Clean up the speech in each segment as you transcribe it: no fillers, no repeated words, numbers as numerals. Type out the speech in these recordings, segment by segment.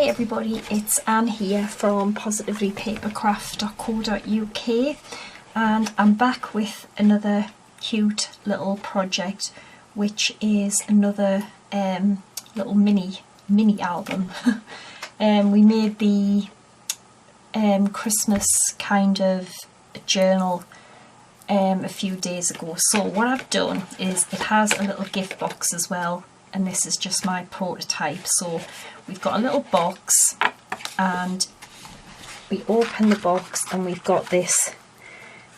Hi everybody, it's Anne here from positivelypapercraft.co.uk, and I'm back with another cute little project, which is another little mini album. We made the Christmas kind of journal a few days ago. So what I've done is it has a little gift box as well, and this is just my prototype. So we've got a little box and we open the box and we've got this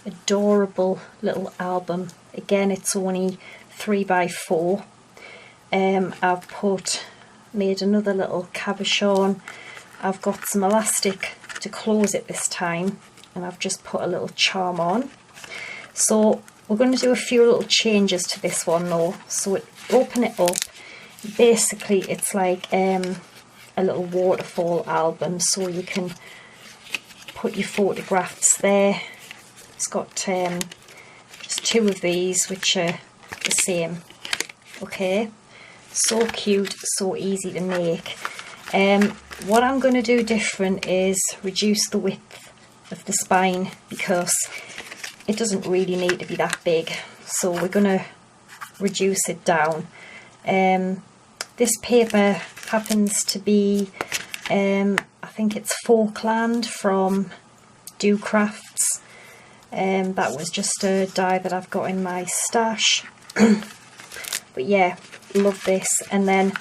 adorable little album. Again, it's only 3x4. I've made another little cabochon. I've got some elastic to close it this time, and I've just put a little charm on. So we're going to do a few little changes to this one though. So open it up. Basically it's like a little waterfall album, so you can put your photographs there. It's got just two of these which are the same. Okay, so cute, so easy to make. What I'm going to do different is reduce the width of the spine, because it doesn't really need to be that big, so we're going to reduce it down. This paper happens to be, I think it's Falkland from Do Crafts. That was just a die that I've got in my stash. But yeah, love this. And then,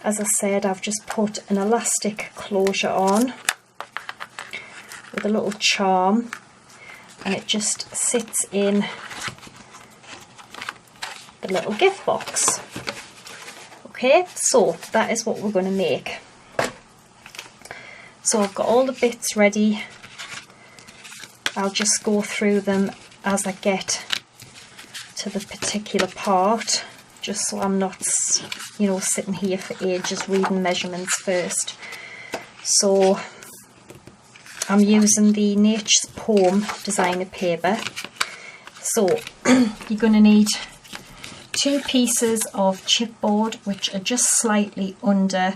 as I said, I've just put an elastic closure on with a little charm, and it just sits in the little gift box. Okay, so that is what we're going to make. So I've got all the bits ready. I'll just go through them as I get to the particular part, just so I'm not, you know, sitting here for ages reading measurements first. So I'm using the Nature's Poem designer paper. So you're going to need 2 pieces of chipboard, which are just slightly under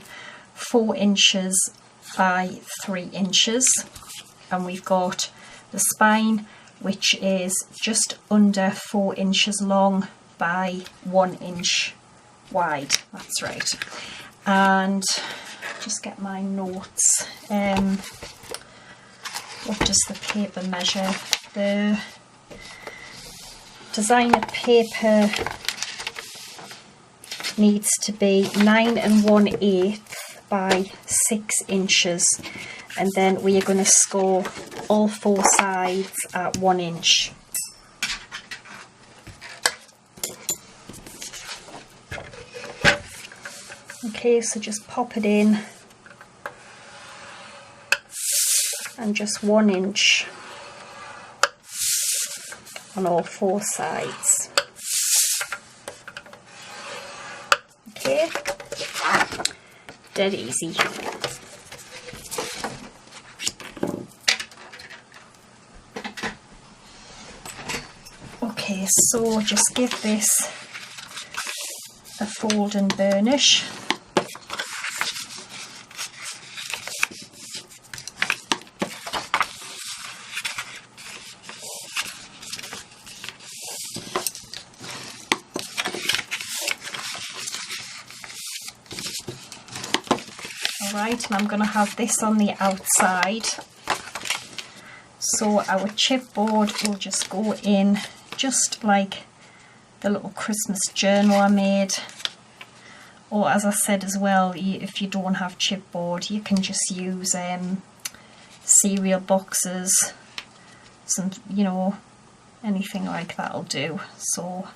4 inches by 3 inches, and we've got the spine, which is just under 4 inches long by 1 inch wide. That's right. And just get my notes. What does the paper measure? The designer paper needs to be 9 1/8 by 6 inches, and then we are going to score all 4 sides at 1 inch. Okay, so just pop it in, and just 1 inch on all 4 sides. Okay, dead easy. Okay, so just give this a fold and burnish. Alright, and I'm going to have this on the outside. So our chipboard will just go in just like the little Christmas journal I made. Or as I said as well, if you don't have chipboard, you can just use cereal boxes, some, you know, anything like that'll do. So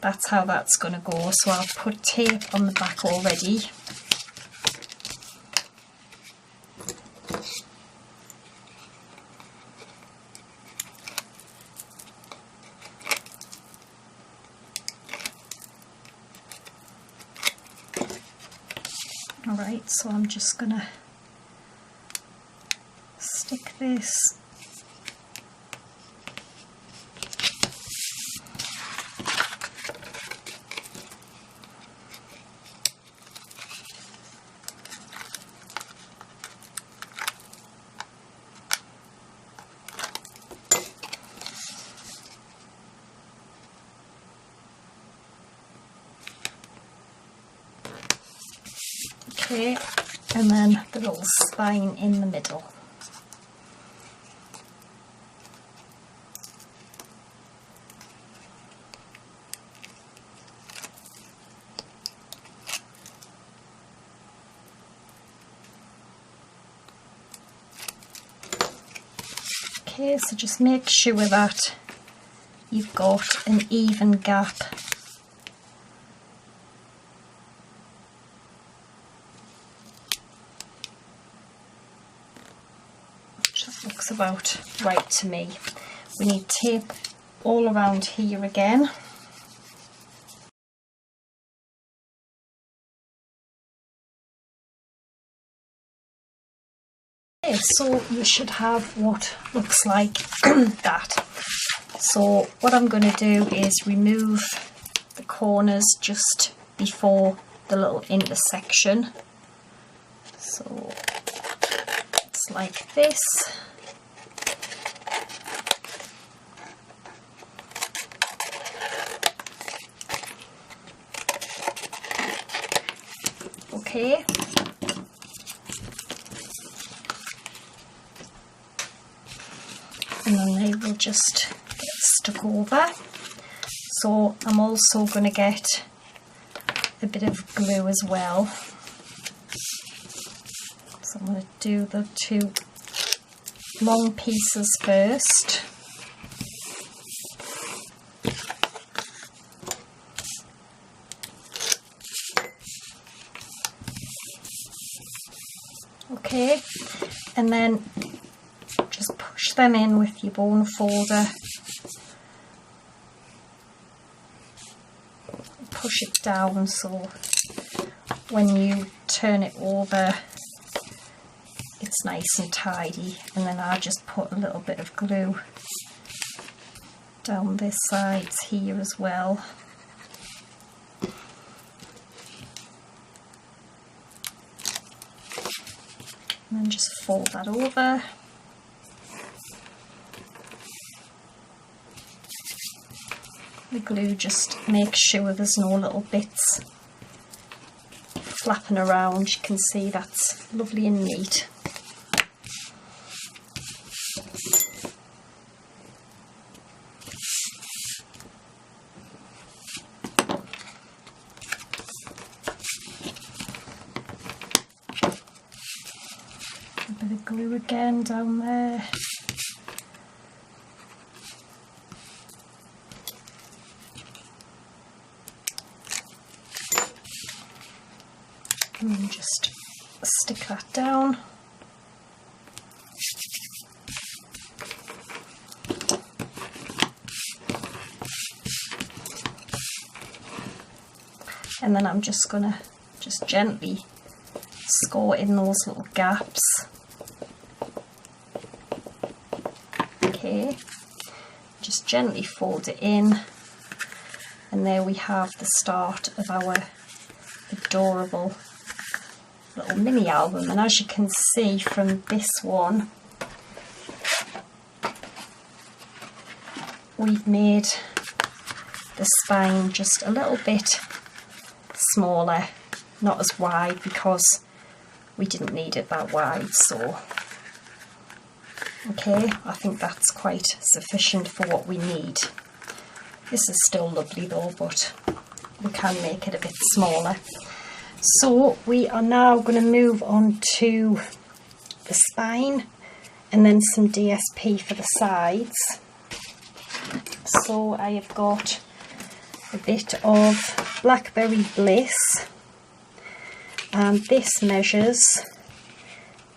that's how that's going to go. So I've put tape on the back already. Alright, so I'm just gonna stick this Okay, and then the little spine in the middle. Okay, so just make sure that you've got an even gap. Just looks about right to me. We need tape all around here again. Okay, so you should have what looks like that. So what I'm going to do is remove the corners just before the little intersection. So it's like this. Okay. And then they will just get stuck over. So I'm also going to get a bit of glue as well. So I'm going to do the two long pieces first. Okay, and then just push them in with your bone folder. Push it down so when you turn it over it's nice and tidy, and then I just put a little bit of glue down this side here as well. And then just fold that over. The glue just makes sure there's no little bits flapping around. You can see that's lovely and neat. A bit of glue again down there. And then just stick that down. And then I'm just gonna gently score in those little gaps. Okay, just gently fold it in, and there we have the start of our adorable little mini album. And as you can see from this one, we've made the spine just a little bit smaller, not as wide because we didn't need it that wide. So okay, I think that's quite sufficient for what we need. This is still lovely though, but we can make it a bit smaller. So we are now going to move on to the spine and then some DSP for the sides. So I have got a bit of Blackberry Bliss, and this measures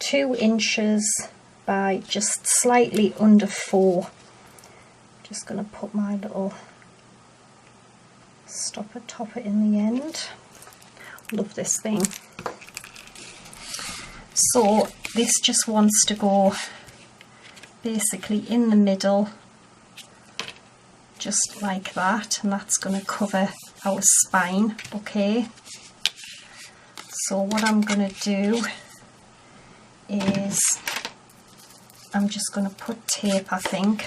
2 inches by just slightly under 4. Just going to put my little stopper topper in the end. Love this thing. So this just wants to go basically in the middle, just like that, and that's going to cover our spine. Okay, so what I'm going to do is I'm just going to put tape, I think.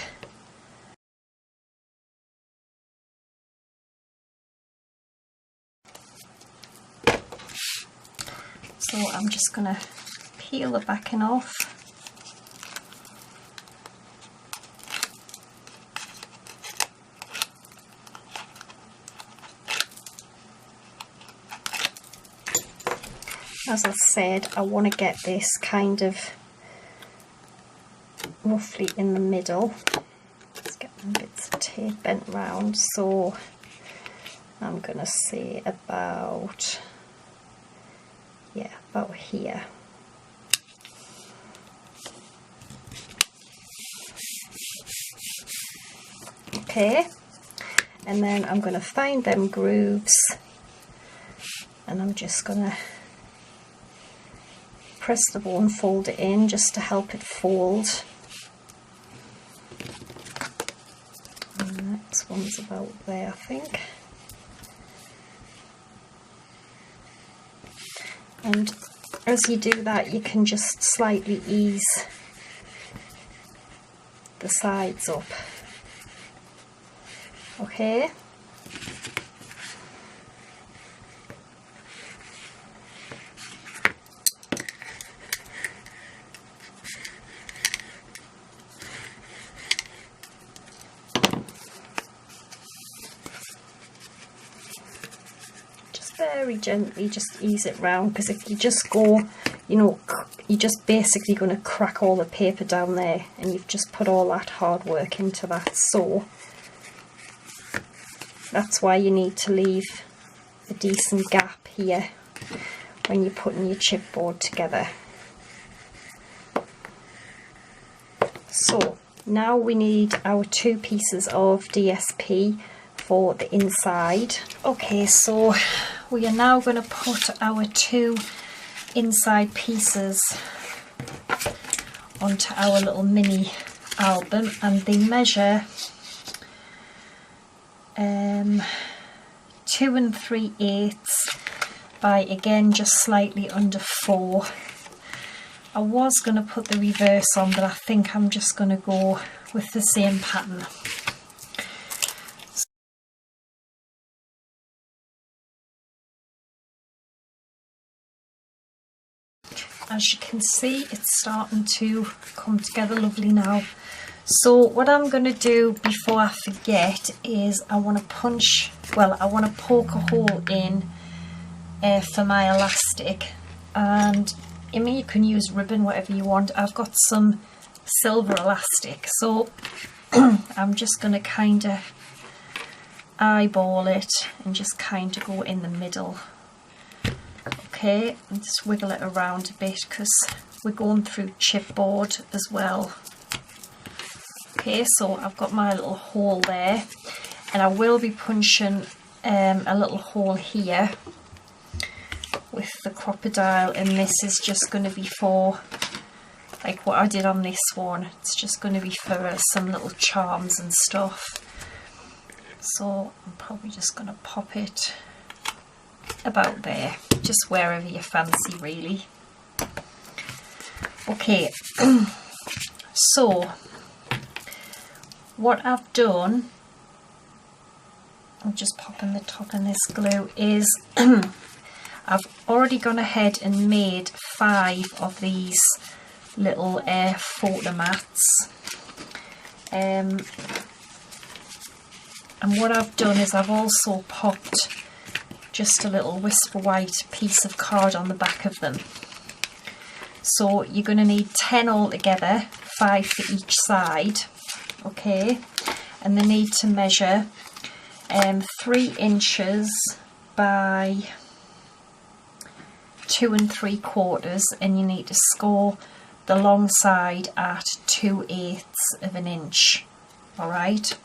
So I'm just going to peel the backing off. As I said, I want to get this kind of roughly in the middle. Let's get them bits of tape bent round. So I'm going to say about, yeah, about here. Okay, and then I'm going to find them grooves, and I'm just going to press the ball and fold it in just to help it fold. And the next one's about there, I think. And as you do that, you can just slightly ease the sides up. Okay. Very gently just ease it round, because if you just go, you know, you're just basically going to crack all the paper down there, and you've just put all that hard work into that. So that's why you need to leave a decent gap here when you're putting your chipboard together. So now we need our 2 pieces of DSP for the inside. Okay, so we are now going to put our 2 inside pieces onto our little mini album, and they measure 2 3/8 by, again, just slightly under 4. I was going to put the reverse on, but I think I'm just going to go with the same pattern. As you can see, it's starting to come together lovely now. So what I'm going to do before I forget is I want to poke a hole in for my elastic, and I mean, you can use ribbon, whatever you want. I've got some silver elastic, so I'm just going to kind of eyeball it and just kind of go in the middle. Okay, and just wiggle it around a bit because we're going through chipboard as well. Okay, so I've got my little hole there, and I will be punching a little hole here with the crocodile, and this is just going to be for, like what I did on this one, it's just going to be for some little charms and stuff. So I'm probably just going to pop it about there, just wherever you fancy really. Okay, so what I've done, I'm just popping the top in this glue, is I've already gone ahead and made 5 of these little photo mats, and what I've done is I've also popped just a little Whisper White piece of card on the back of them. So you're going to need 10 altogether, 5 for each side. Okay, and they need to measure 3 inches by 2 3/4, and you need to score the long side at 2/8 of an inch. All right.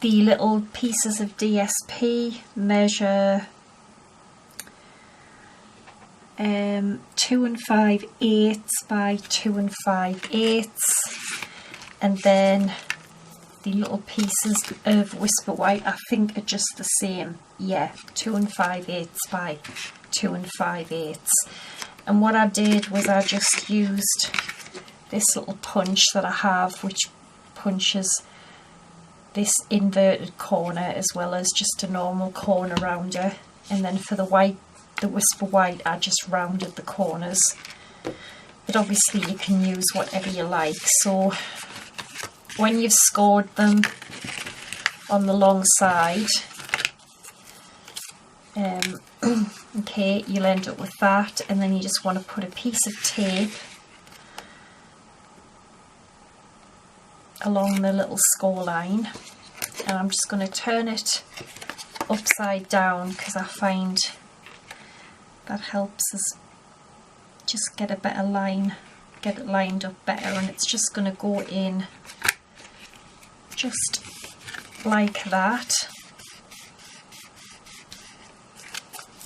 The little pieces of DSP measure 2 5/8 by 2 5/8, and then the little pieces of Whisper White I think are just the same. Yeah, 2 5/8 by 2 5/8. And what I did was I just used this little punch that I have, which punches this inverted corner as well as just a normal corner rounder. And then for the white the Whisper White, I just rounded the corners, but obviously you can use whatever you like. So when you've scored them on the long side, okay, you'll end up with that, and then you just want to put a piece of tape along the little score line, and I'm just going to turn it upside down because I find that helps us just get a better line, get it lined up better, and it's just going to go in just like that.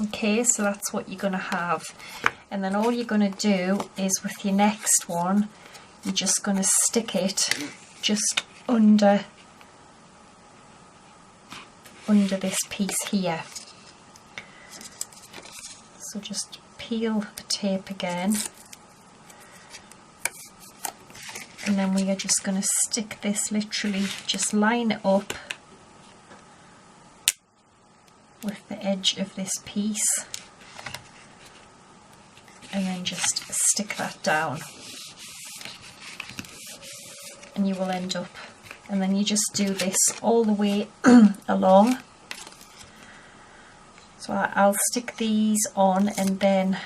Okay, so that's what you're going to have, and then all you're going to do is with your next one, you're just going to stick it just under this piece here. So just peel the tape again, and then we are just going to stick this, literally just line it up with the edge of this piece, and then just stick that down, and you will end up, and then you just do this all the way along. So I'll stick these on, and then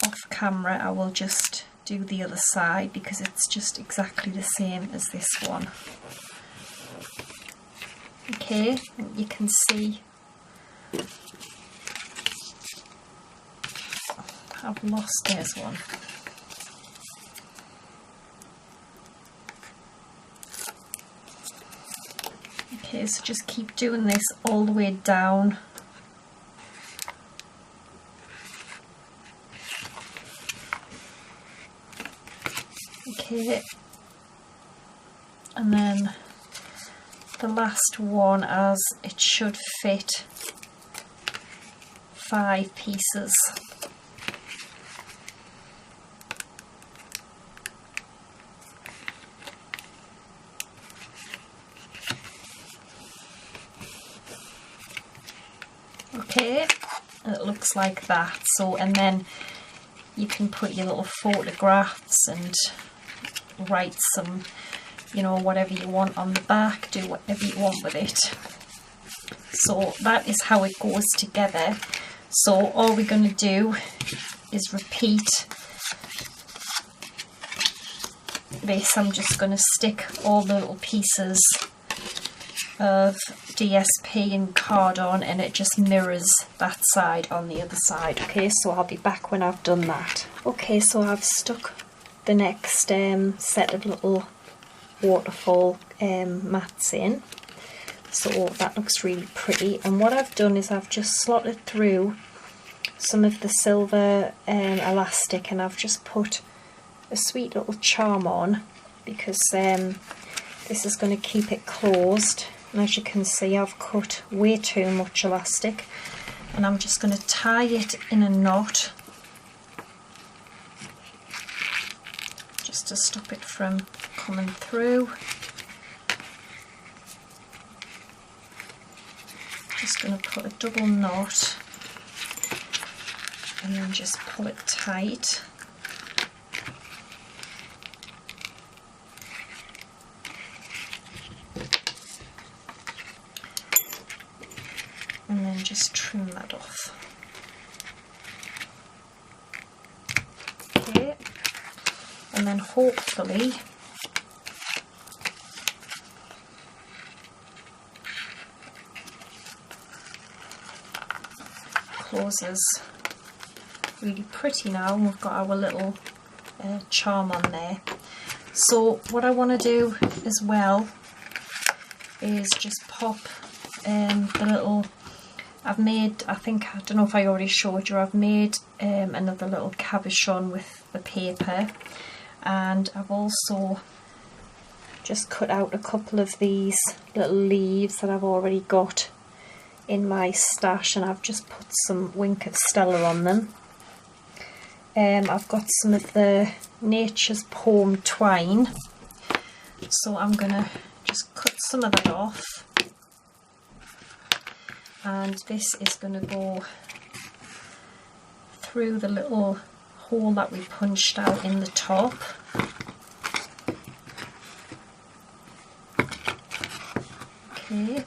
off camera I will just do the other side because it's just exactly the same as this one. Okay, and you can see I've lost this one. Okay, so just keep doing this all the way down. Okay, and then the last one, as it should fit 5 pieces. Okay, and it looks like that. So, and then you can put your little photographs and write some, you know, whatever you want on the back, do whatever you want with it. So that is how it goes together. So all we're going to do is repeat this. I'm just going to stick all the little pieces of DSP and card on, and it just mirrors that side on the other side. Okay, so I'll be back when I've done that. Okay, so I've stuck the next set of little waterfall mats in, so that looks really pretty. And what I've done is I've just slotted through some of the silver elastic, and I've just put a sweet little charm on because this is going to keep it closed. And as you can see, I've cut way too much elastic, and I'm just going to tie it in a knot just to stop it from coming through. Just going to put a double knot and then just pull it tight. And then just trim that off. Okay, and then hopefully closes really pretty now, and we've got our little charm on there. So what I want to do as well is just pop the little, I've made, I don't know if I already showed you, I've made another little cabochon with the paper, and I've also just cut out a couple of these little leaves that I've already got in my stash, and I've just put some Wink of Stella on them. I've got some of the Nature's Poem twine, so I'm going to just cut some of that off. and this is going to go through the little hole that we punched out in the top. Okay,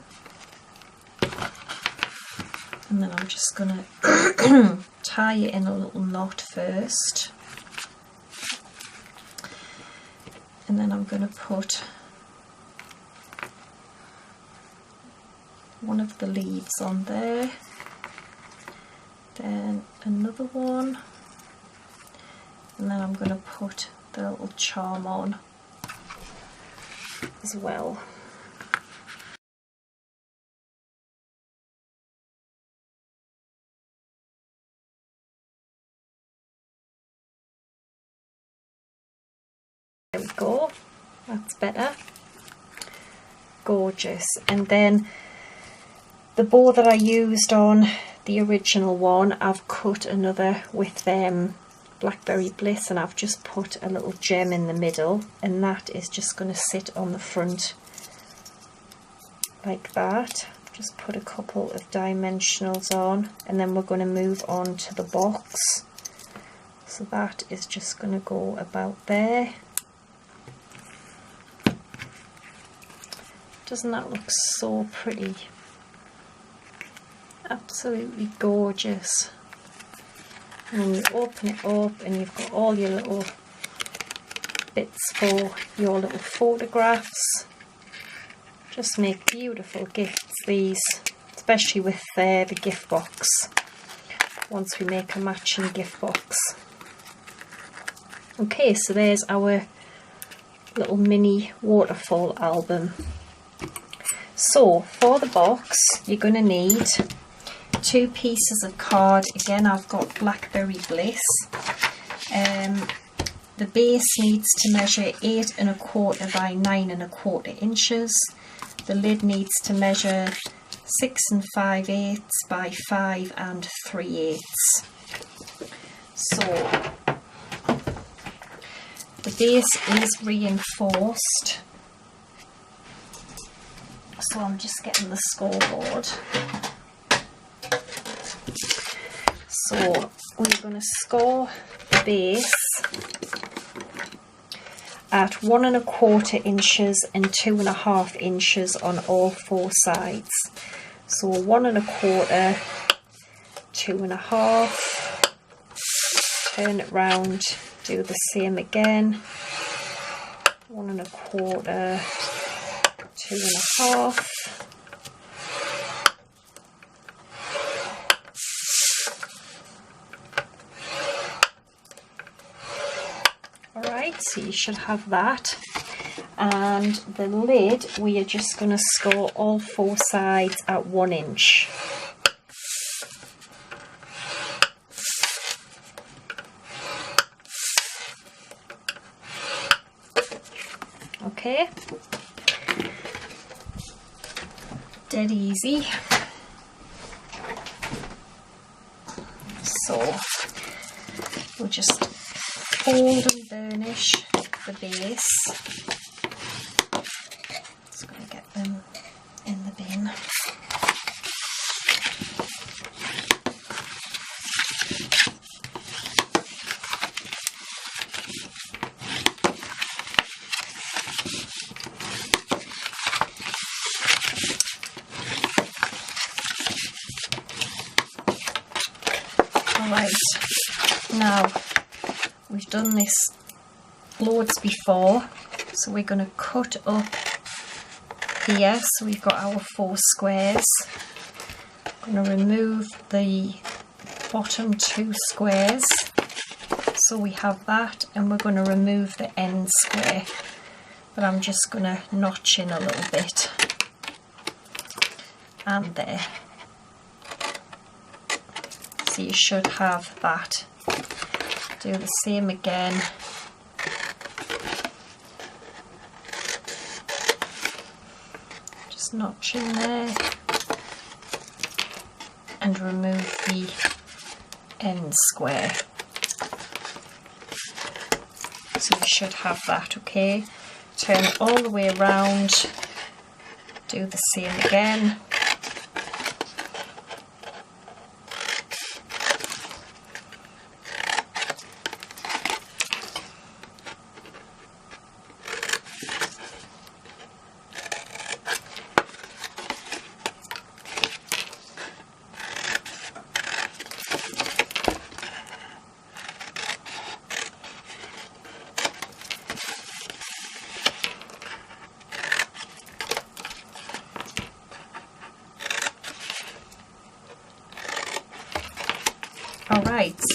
and then I'm just going to tie it in a little knot first, and then I'm going to put one of the leaves on there, then another one, and then I'm going to put the little charm on as well. There we go, that's better. Gorgeous. And then the bow that I used on the original one, I've cut another with Blackberry Bliss, and I've just put a little gem in the middle, and that is just going to sit on the front like that. Just put a couple of dimensionals on, and then we're going to move on to the box. So that is just going to go about there. Doesn't that look so pretty? Absolutely gorgeous. And then you open it up and you've got all your little bits for your little photographs. Just make beautiful gifts, these, especially with the gift box, once we make a matching gift box. Okay, so there's our little mini waterfall album. So for the box, you're going to need 2 pieces of card. Again, I've got Blackberry Bliss. The base needs to measure 8 1/4 by 9 1/4 inches. The lid needs to measure 6 5/8 by 5 3/8. So the base is reinforced. So I'm just getting the scoreboard. So we're going to score the base at 1 1/4 inches and 2 1/2 inches on all 4 sides. So 1 1/4, 2 1/2, turn it round, do the same again, 1 1/4, 2 1/2. Alright, so you should have that. And the lid, we are just going to score all 4 sides at 1 inch. Okay. Dead easy. So we'll just fold and burnish the base. Just going to get them in the bin. Alright, now we've done this loads before, so we're going to cut up here. So we've got our 4 squares. I'm going to remove the bottom 2 squares, so we have that, and we're going to remove the end square, but I'm just going to notch in a little bit, and there. So you should have that. Do the same again. Just notch in there and remove the end square. So you should have that, okay? Turn it all the way around. Do the same again.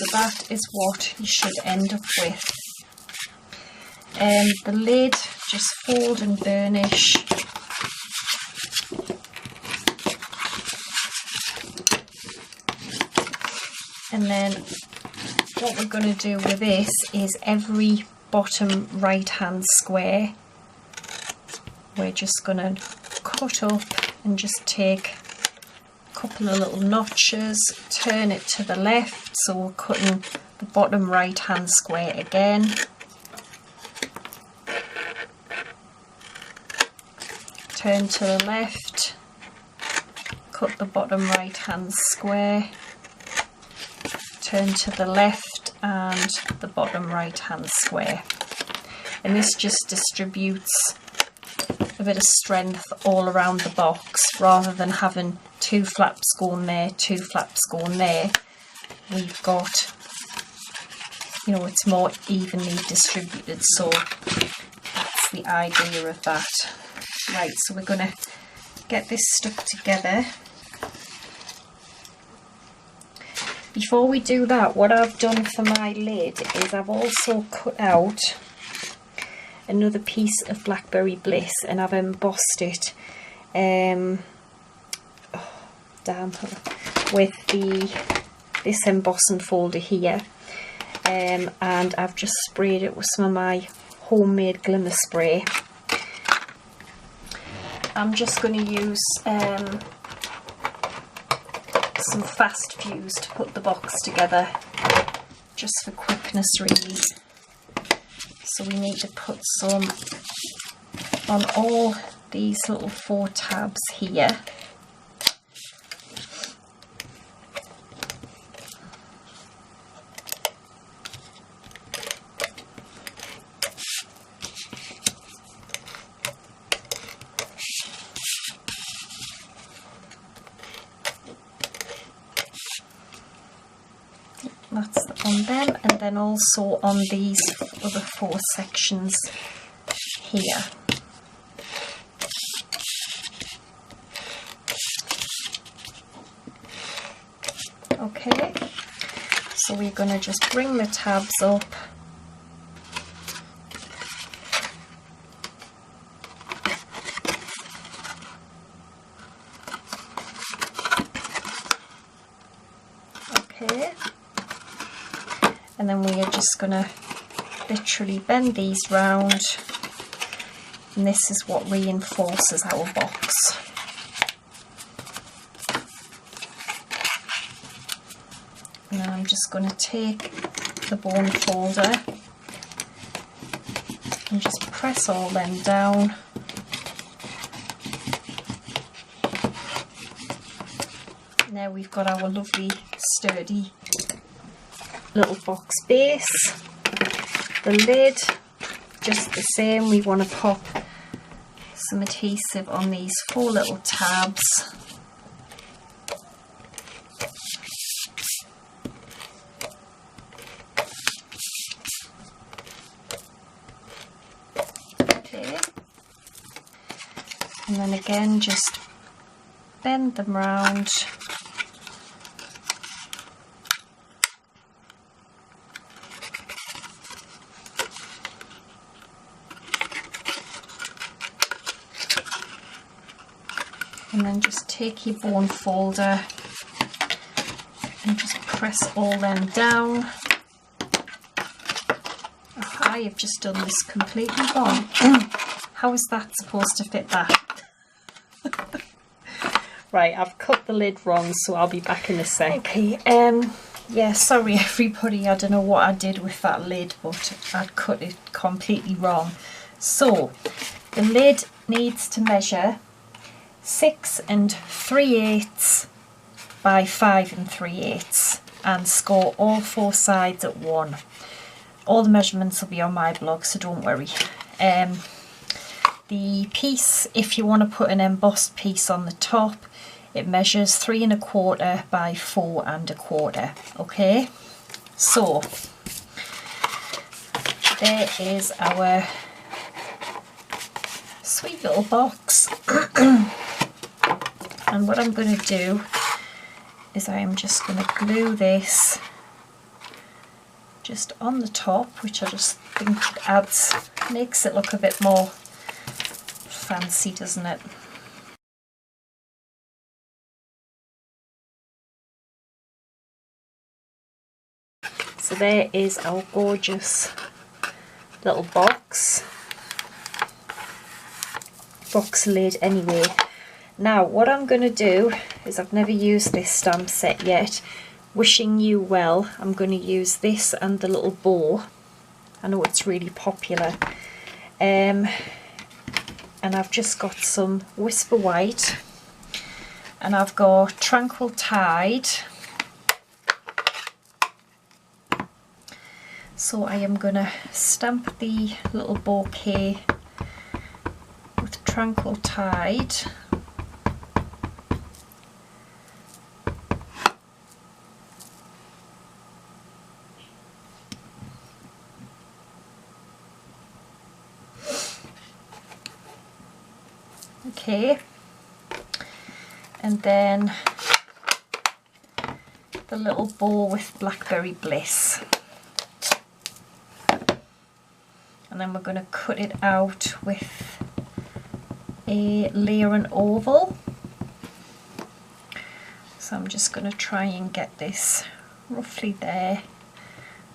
So that is what you should end up with. The lid, just fold and burnish. And then what we're going to do with this is every bottom right hand square we're just going to cut up and just take a couple of little notches, turn it to the left, so we're cutting the bottom right hand square again, turn to the left, cut the bottom right hand square, turn to the left and the bottom right hand square, and this just distributes a bit of strength all around the box. Rather than having two flaps going there, two flaps going there, we've got, you know, it's more evenly distributed, so that's the idea of that. Right, so we're going to get this stuck together. Before we do that, what I've done for my lid is I've also cut out another piece of Blackberry Bliss and I've embossed it with this embossing folder here, and I've just sprayed it with some of my homemade glimmer spray. I'm just going to use some fast fuse to put the box together, just for quickness really. So we need to put some on all these little 4 tabs here. That's on them, and then also on these other 4 sections here. Okay, so we're going to just bring the tabs up, okay, and then we are just going to literally bend these round, and this is what reinforces our box. And then I'm just going to take the bone folder and just press all them down. Now we've got our lovely sturdy little box base. The lid, just the same, we want to pop some adhesive on these 4 little tabs. Okay, and then again just bend them round. And then just take your bone folder and just press all them down. Oh, I have just done this completely wrong. How is that supposed to fit that? Right, I've cut the lid wrong, so I'll be back in a sec. Okay, yeah, sorry everybody, I don't know what I did with that lid, but I'd cut it completely wrong. So, the lid needs to measure 6 3/8 by 5 3/8 and score all 4 sides at 1. All the measurements will be on my blog, so don't worry. The piece, if you want to put an embossed piece on the top, it measures 3 1/4 by 4 1/4. Okay, so there is our sweet little box. And what I'm going to do is I am just going to glue this just on the top, which I just think makes it look a bit more fancy, doesn't it? So there is our gorgeous little box lid anyway. Now what I'm going to do is, I've never used this stamp set yet. Wishing you well. I'm going to use this and the little bow. I know it's really popular. And I've just got some Whisper White, and I've got Tranquil Tide. So I am going to stamp the little bouquet with Tranquil Tide. Okay, and then the little bow with Blackberry Bliss, and then we're going to cut it out with a layer and oval. So I'm just going to try and get this roughly there,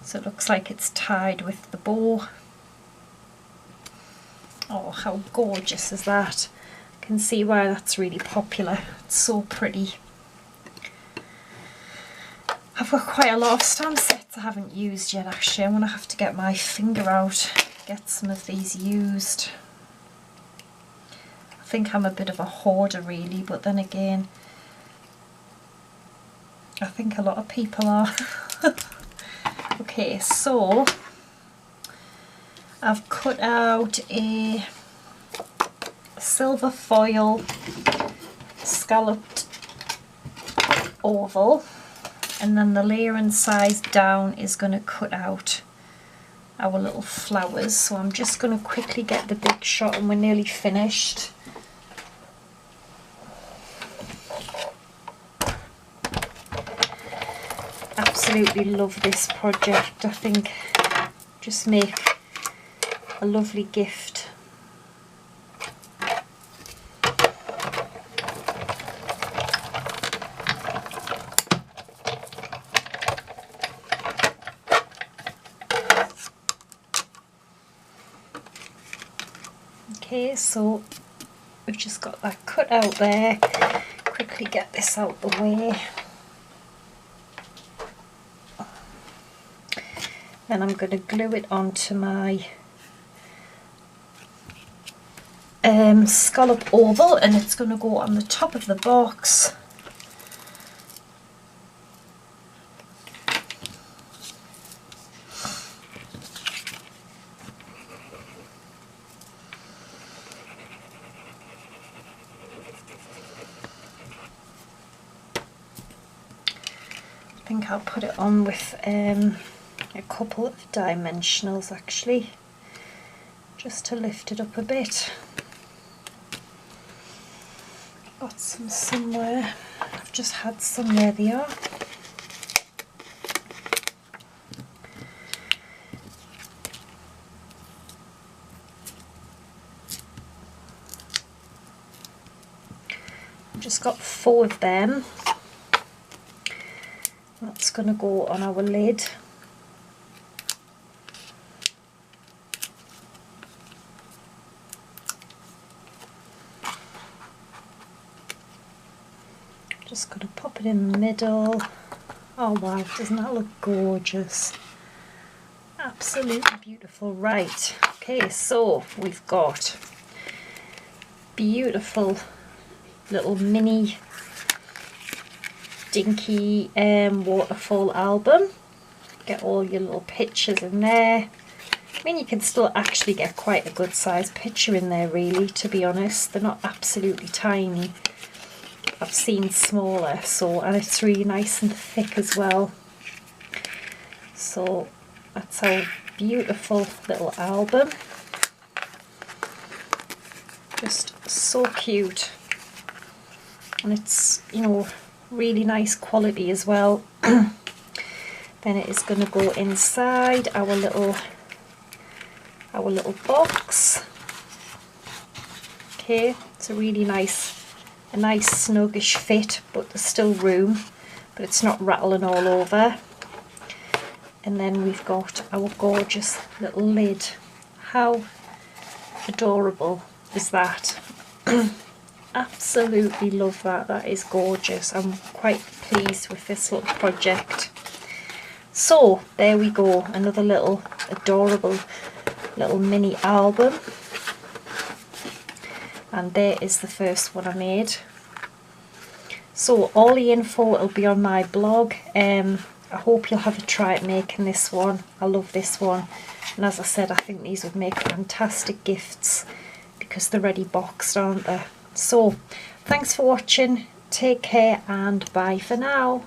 so it looks like it's tied with the bow. Oh, how gorgeous is that? Can see why that's really popular. It's so pretty. I've got quite a lot of stamp sets I haven't used yet actually. I'm going to have to get my finger out, get some of these used. I think I'm a bit of a hoarder really, but then again I think a lot of people are. Okay, so I've cut out a silver foil scalloped oval, and then the layer and size down is going to cut out our little flowers. So I'm just going to quickly get the big shot and we're nearly finished. Absolutely love this project. I think just make a lovely gift. Okay, so we've just got that cut out there. Quickly get this out the way. Then I'm going to glue it onto my scallop oval, and it's going to go on the top of the box. I think I'll put it on with a couple of dimensionals actually, just to lift it up a bit. Got some somewhere, I've just had some, there they are. I've just got 4 of them. That's going to go on our lid. Just going to pop it in the middle. Oh wow, doesn't that look gorgeous? Absolutely beautiful. Right, okay, so we've got beautiful little mini dinky waterfall album. Get all your little pictures in there. I mean, you can still actually get quite a good size picture in there really, to be honest. They're not absolutely tiny. I've seen smaller, so, and it's really nice and thick as well. So that's our beautiful little album. Just so cute, and it's, you know, really nice quality as well. then it is going to go inside our little box. Okay, it's a really nice snuggish fit, but there's still room, but it's not rattling all over. And then we've got our gorgeous little lid. How adorable is that? Absolutely love that. That is gorgeous. I'm quite pleased with this little project. So there we go, another little adorable little mini album. And there is the first one I made. So all the info will be on my blog. I hope you'll have a try at making this one. I love this one, and as I said, I think these would make fantastic gifts because they're ready boxed, aren't they? So thanks for watching, take care, and bye for now.